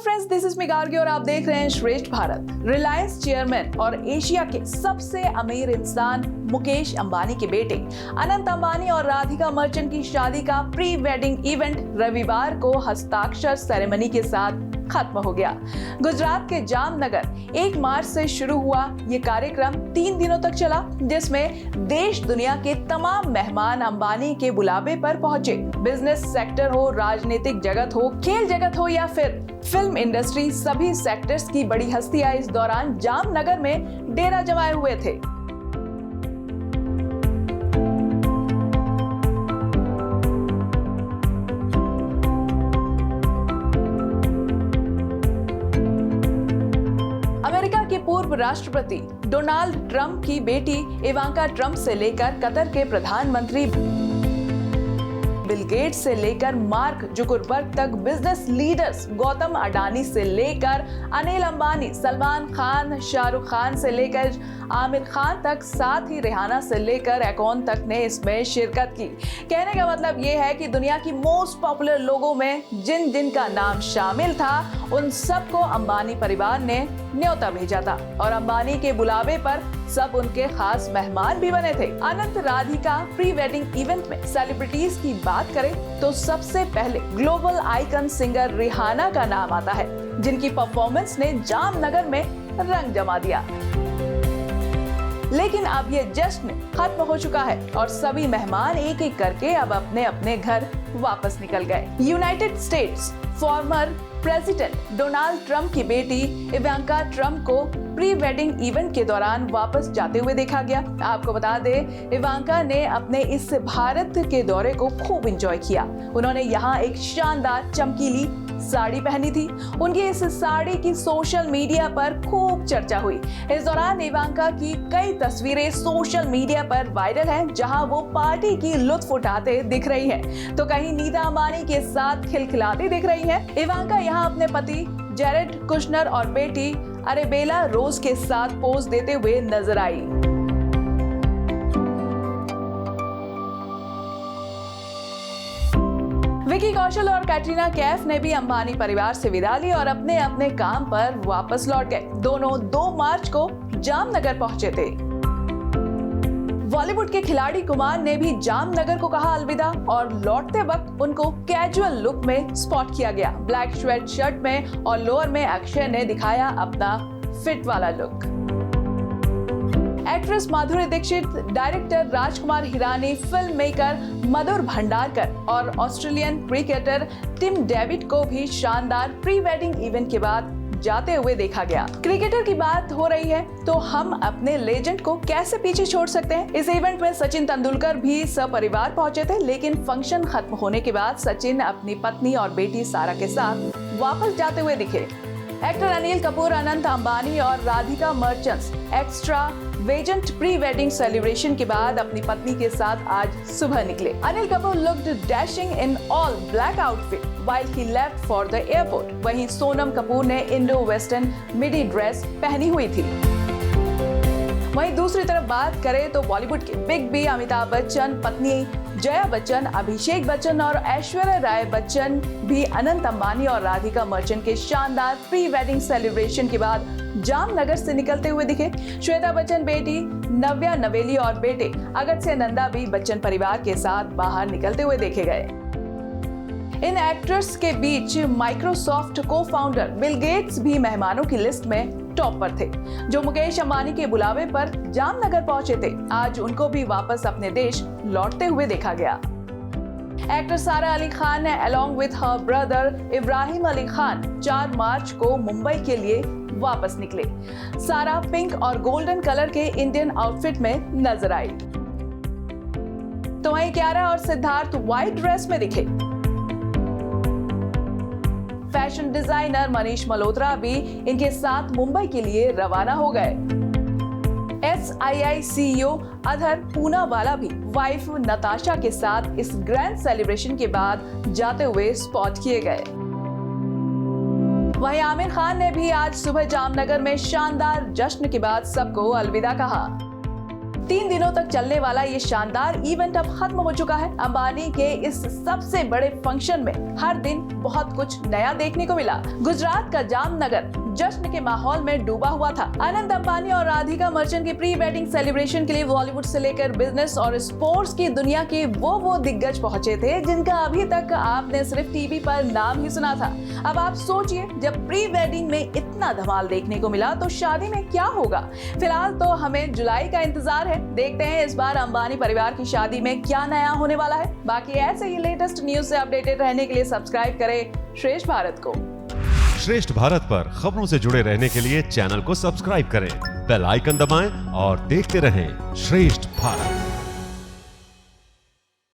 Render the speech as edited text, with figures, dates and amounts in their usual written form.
Friends, this is me Gargi और आप देख रहे हैं श्रेष्ठ भारत। रिलायंस चेयरमैन और एशिया के सबसे अमीर इंसान मुकेश अंबानी के बेटे अनंत अंबानी और राधिका मर्चेंट की शादी का प्री वेडिंग इवेंट रविवार को हस्ताक्षर सेरेमनी के साथ खत्म हो गया। गुजरात के जामनगर 1 मार्च से शुरू हुआ ये कार्यक्रम 3 दिनों तक चला, जिसमें देश दुनिया के तमाम मेहमान अंबानी के बुलावे पर पहुंचे। बिजनेस सेक्टर हो, राजनीतिक जगत हो, खेल जगत हो या फिर फिल्म इंडस्ट्री, सभी सेक्टर्स की बड़ी हस्तियां इस दौरान जामनगर में डेरा जमाए हुए थे। अमेरिका के पूर्व राष्ट्रपति डोनाल्ड ट्रंप की बेटी इवांका ट्रंप से लेकर कतर के प्रधानमंत्री बिल गेट्स से लेकर मार्क जुकरबर्ग तक, बिजनेस लीडर्स गौतम अडानी से लेकर अनिल अंबानी, सलमान खान, शाहरुख खान से लेकर आमिर खान तक, साथ ही रिहाना से लेकर एकॉन तक ने इसमें शिरकत की। कहने का मतलब ये है कि दुनिया की मोस्ट पॉपुलर लोगों में जिन जिन का नाम शामिल था, उन सबको अंबानी परिवार ने न्योता भेजा था और अंबानी के बुलावे पर सब उनके खास मेहमान भी बने थे। अनंत राधिका प्री वेडिंग इवेंट में सेलिब्रिटीज की बात करें तो सबसे पहले ग्लोबल आइकन सिंगर रिहाना का नाम आता है, जिनकी परफॉर्मेंस ने जामनगर में रंग जमा दिया। लेकिन अब ये जश्न खत्म हो चुका है और सभी मेहमान एक एक करके अब अपने अपने घर वापस निकल गए। United states former president Donald Trump की बेटी इवांका ट्रंप को प्री वेडिंग इवेंट के दौरान वापस जाते हुए देखा गया। आपको बता दें, इवांका ने अपने इस भारत के दौरे को खूब एंजॉय किया। उन्होंने यहाँ एक शानदार चमकीली साड़ी पहनी थी। उनकी इस साड़ी की सोशल मीडिया पर खूब चर्चा हुई। इस दौरान इवांका की कई तस्वीरें सोशल मीडिया पर वायरल हैं, जहां वो पार्टी की लुत्फ उठाते दिख रही हैं, तो कहीं नीता अंबानी के साथ खिलखिलाती दिख रही हैं। इवांका यहाँ अपने पति जेरेड कुशनर और बेटी अरेबेला रोज के साथ पोज देते हुए नजर आई। विकी कौशल और कैटरीना कैफ ने भी अंबानी परिवार से विदा ली और अपने अपने काम पर वापस लौट गए। दोनों 2 मार्च को जामनगर पहुंचे थे। बॉलीवुड के खिलाड़ी कुमार ने भी जामनगर को कहा अलविदा और लौटते वक्त उनको कैजुअल लुक में स्पॉट किया गया। ब्लैक स्वेट शर्ट में और लोअर में अक्षय ने दिखाया अपना फिट वाला look. Actress Madhuri Dixit, director Rajkumar Hirani, film maker मधुर भंडारकर और ऑस्ट्रेलियन क्रिकेटर टिम डेविड को भी शानदार प्री वेडिंग इवेंट के बाद जाते हुए देखा गया। क्रिकेटर की बात हो रही है तो हम अपने लेजेंड को कैसे पीछे छोड़ सकते हैं। इस इवेंट में सचिन तेंदुलकर भी सपरिवार पहुंचे थे, लेकिन फंक्शन खत्म होने के बाद सचिन अपनी पत्नी और बेटी सारा के साथ वापस जाते हुए दिखे। एक्टर अनिल कपूर अनंत अंबानी और Radhika Merchant extravagant pre wedding celebration के बाद अपनी पत्नी के साथ आज सुबह निकले। Anil Kapoor looked dashing in all black outfit while he left for the airport. वहीं सोनम कपूर ने इंडो वेस्टर्न मिडी ड्रेस पहनी हुई थी। वहीं दूसरी तरफ बात करें तो बॉलीवुड के बिग बी अमिताभ बच्चन, पत्नी जया बच्चन, अभिषेक बच्चन और ऐश्वर्या राय बच्चन भी अनंत अंबानी और राधिका मर्चेंट के शानदार प्री वेडिंग सेलिब्रेशन के बाद जामनगर से निकलते हुए दिखे। श्वेता बच्चन, बेटी नव्या नवेली और बेटे अगस्त्य नंदा भी बच्चन परिवार के साथ बाहर निकलते हुए देखे गए। इन एक्टर्स के बीच माइक्रोसॉफ्ट को फाउंडर बिल गेट्स भी मेहमानों की लिस्ट में टॉप पर थे, जो मुकेश अंबानी के बुलावे पर जामनगर पहुंचे थे। आज उनको भी वापस अपने देश लौटते हुए देखा गया। एक्टर सारा अली खान ने along with her brother Ibrahim Ali Khan 4 मार्च को मुंबई के लिए वापस निकले। सारा पिंक और गोल्डन कलर के इंडियन आउटफिट में नजर आई, तो वहीं कियारा और सिद्धार्थ व्हाइट ड्रेस में दिखे। फैशन डिजाइनर मनीष मल्होत्रा भी इनके साथ मुंबई के लिए रवाना हो गए। SII CEO अधर पूनावाला भी वाइफ नताशा के साथ इस ग्रैंड सेलिब्रेशन के बाद जाते हुए स्पॉट किए गए। वहीं आमिर खान ने भी आज सुबह जामनगर में शानदार जश्न के बाद सबको अलविदा कहा। 3 दिनों तक चलने वाला ये शानदार इवेंट अब खत्म हो चुका है। अंबानी के इस सबसे बड़े फंक्शन में हर दिन बहुत कुछ नया देखने को मिला। गुजरात का जामनगर जश्न के माहौल में डूबा हुआ था। अनंत अंबानी और राधिका मर्चेंट की प्री वेडिंग सेलिब्रेशन के लिए बॉलीवुड से लेकर बिजनेस और स्पोर्ट्स की दुनिया के वो दिग्गज पहुंचे थे जिनका अभी तक आपने सिर्फ टीवी पर नाम ही सुना था। अब आप सोचिए, जब प्री वेडिंग में इतना धमाल देखने को मिला तो शादी में क्या होगा। फिलहाल तो हमें जुलाई का इंतजार है। देखते हैं इस बार अंबानी परिवार की शादी में क्या नया होने वाला है। बाकी ऐसे ही लेटेस्ट न्यूज से अपडेटेड रहने के लिए सब्सक्राइब करें श्रेष्ठ भारत को। श्रेष्ठ भारत पर खबरों से जुड़े रहने के लिए चैनल को सब्सक्राइब करें, बेल आइकन दबाएं और देखते रहें श्रेष्ठ भारत।